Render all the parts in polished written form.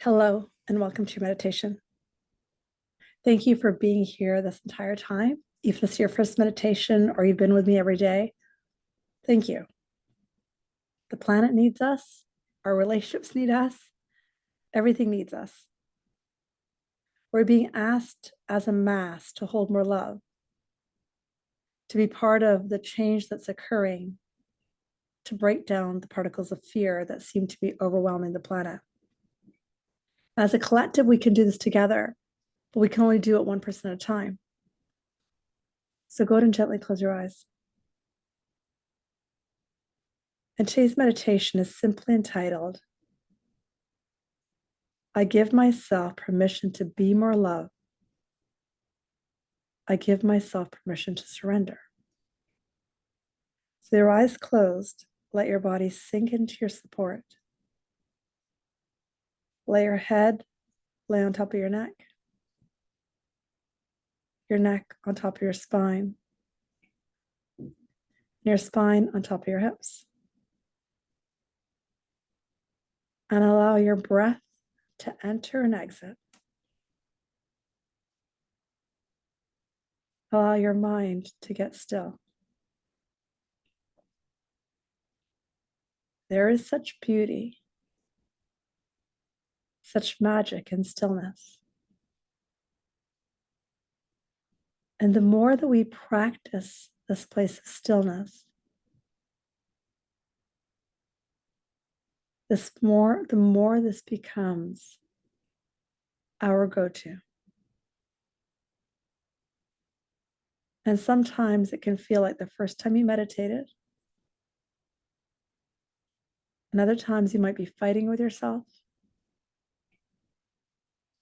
Hello, and welcome to meditation. Thank you for being here this entire time. If this is your first meditation or you've been with me every day, thank you. The planet needs us, our relationships need us, everything needs us. We're being asked as a mass to hold more love, to be part of the change that's occurring, to break down the particles of fear that seem to be overwhelming the planet. As a collective, we can do this together, but we can only do it one person at a time. So go ahead and gently close your eyes. And today's meditation is simply entitled, I give myself permission to be more love. I give myself permission to surrender. So your eyes closed, let your body sink into your support. Let your head lay on top of your neck on top of your spine on top of your hips. And allow your breath to enter and exit. Allow your mind to get still. There is such beauty, such magic in stillness. And the more that we practice this place of stillness, the more this becomes our go-to. And sometimes it can feel like the first time you meditated. And other times you might be fighting with yourself.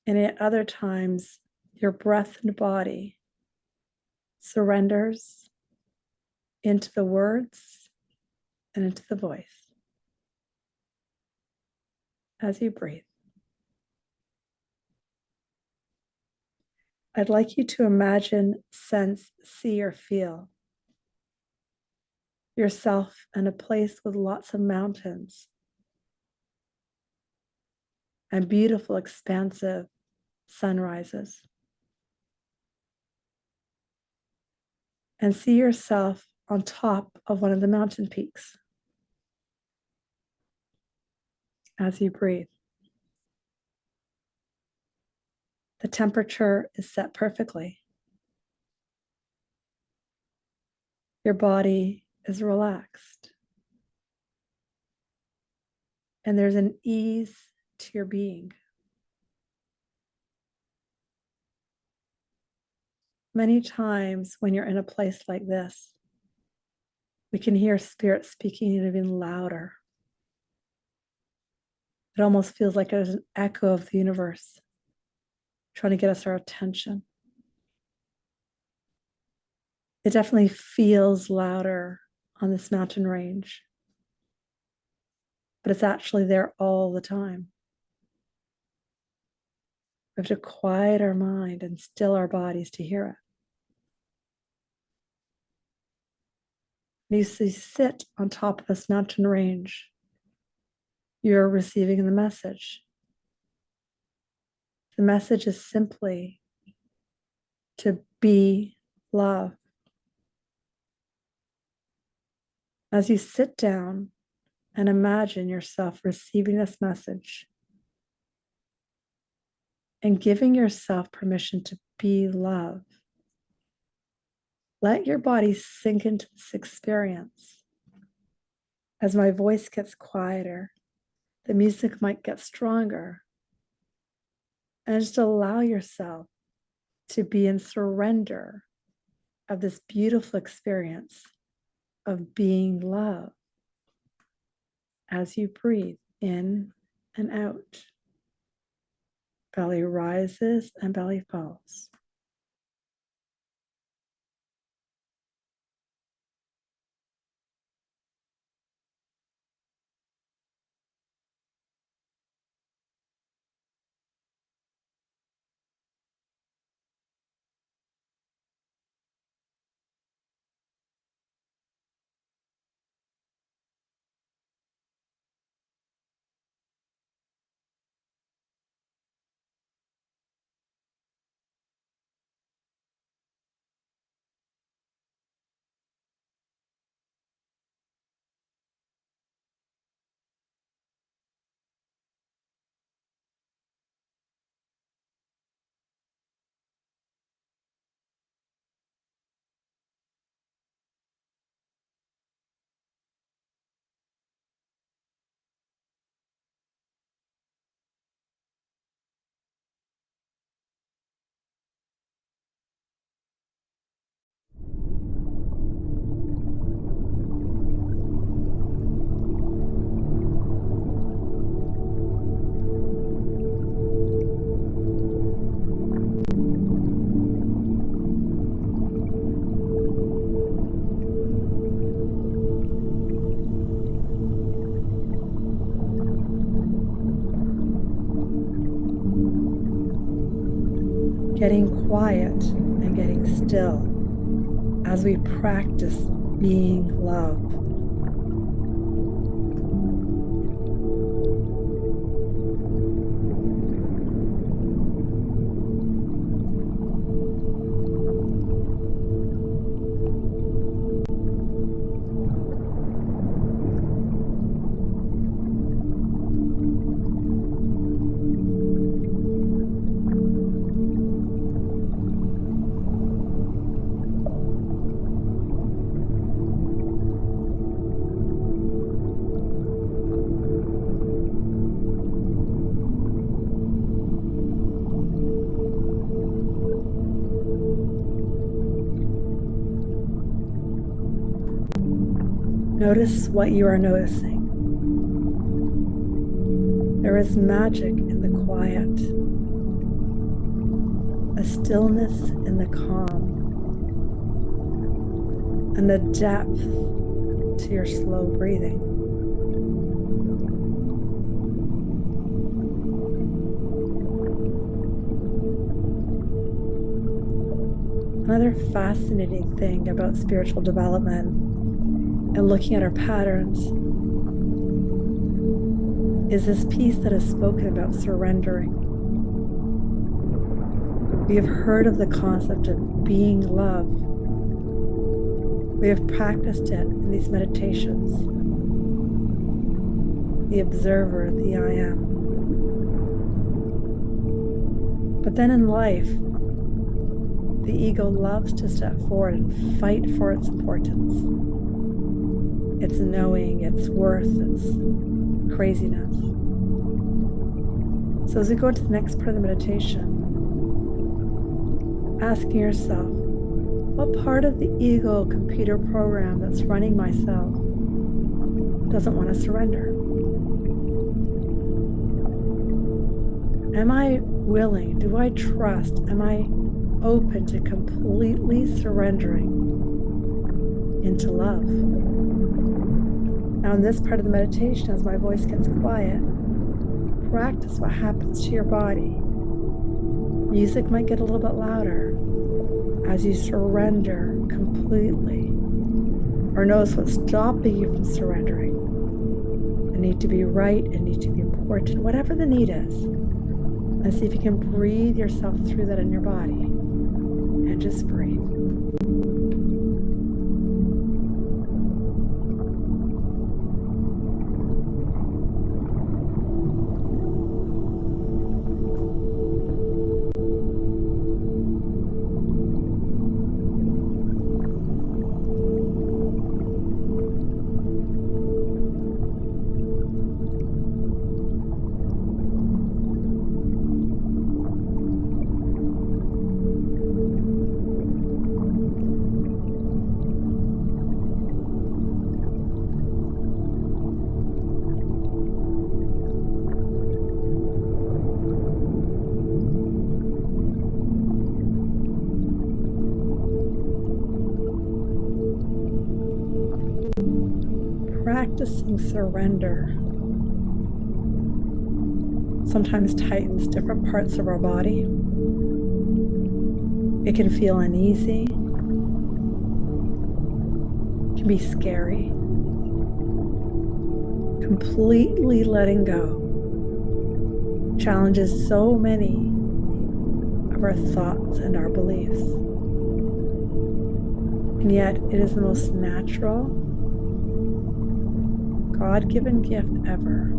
And at other times, your breath and body surrenders into the words and into the voice as you breathe. I'd like you to imagine, sense, see, or feel yourself in a place with lots of mountains and beautiful, expansive sunrises. And see yourself on top of one of the mountain peaks as you breathe. The temperature is set perfectly. Your body is relaxed. And there's an ease to your being. Many times when you're in a place like this, we can hear spirit speaking even louder. It almost feels like there's an echo of the universe trying to get us our attention. It definitely feels louder on this mountain range, but it's actually there all the time. We have to quiet our mind and still our bodies to hear it. And you sit on top of this mountain range, you're receiving the message. The message is simply to be love. As you sit down and imagine yourself receiving this message and giving yourself permission to be love, let your body sink into this experience. As my voice gets quieter, the music might get stronger. And just allow yourself to be in surrender of this beautiful experience of being love as you breathe in and out. Belly rises and belly falls. getting quiet and getting still as we practice being love. Notice what you are noticing. There is magic in the quiet, a stillness in the calm, and a depth to your slow breathing. Another fascinating thing about spiritual development and looking at our patterns is this piece that is spoken about surrendering. We have heard of the concept of being love. We have practiced it in these meditations. The observer, the I am. But then in life, the ego loves to step forward and fight for its importance, its knowing, its worth, its craziness. So as we go to the next part of the meditation, asking yourself, what part of the ego computer program that's running myself doesn't want to surrender? Am I willing? Do I trust? Am I open to completely surrendering into love? Now in this part of the meditation, as my voice gets quiet, practice what happens to your body. Music might get a little bit louder as you surrender completely, or notice what's stopping you from surrendering. The need to be right, a need to be important, whatever the need is, and see if you can breathe yourself through that in your body, and just breathe. Practicing surrender sometimes tightens different parts of our body. It can feel uneasy, it can be scary. Completely letting go challenges so many of our thoughts and our beliefs. And yet it is the most natural, God-given gift ever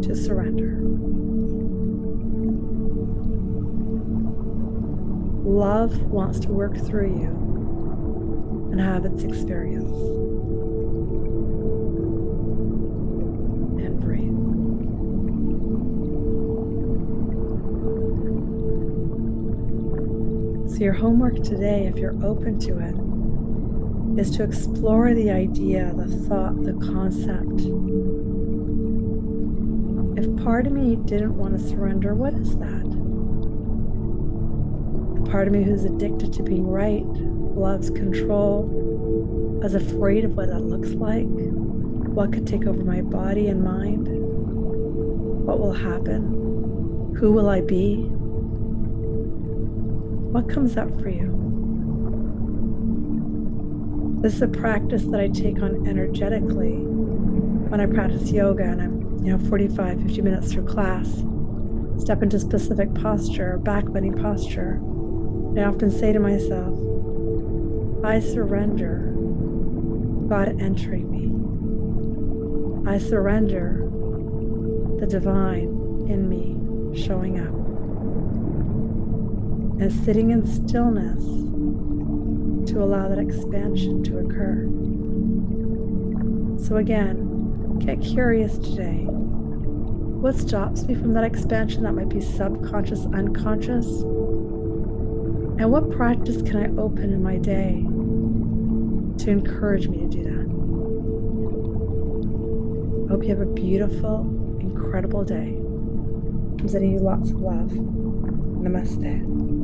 to surrender. Love wants to work through you and have its experience. And breathe. So your homework today, if you're open to it, is to explore the idea, the thought, the concept. If part of me didn't want to surrender, what is that? The part of me who's addicted to being right, loves control, is afraid of what that looks like, what could take over my body and mind, what will happen, who will I be, What comes up for you? This is a practice that I take on energetically when I practice yoga and I'm 45, 50 minutes through class. Step into specific posture, back bending posture. I often say to myself, I surrender God entering me. I surrender the divine in me showing up. And sitting in stillness to allow that expansion to occur. So again, get curious today. What stops me from that expansion that might be subconscious, unconscious? And what practice can I open in my day to encourage me to do that? I hope you have a beautiful, incredible day. I'm sending you lots of love. Namaste.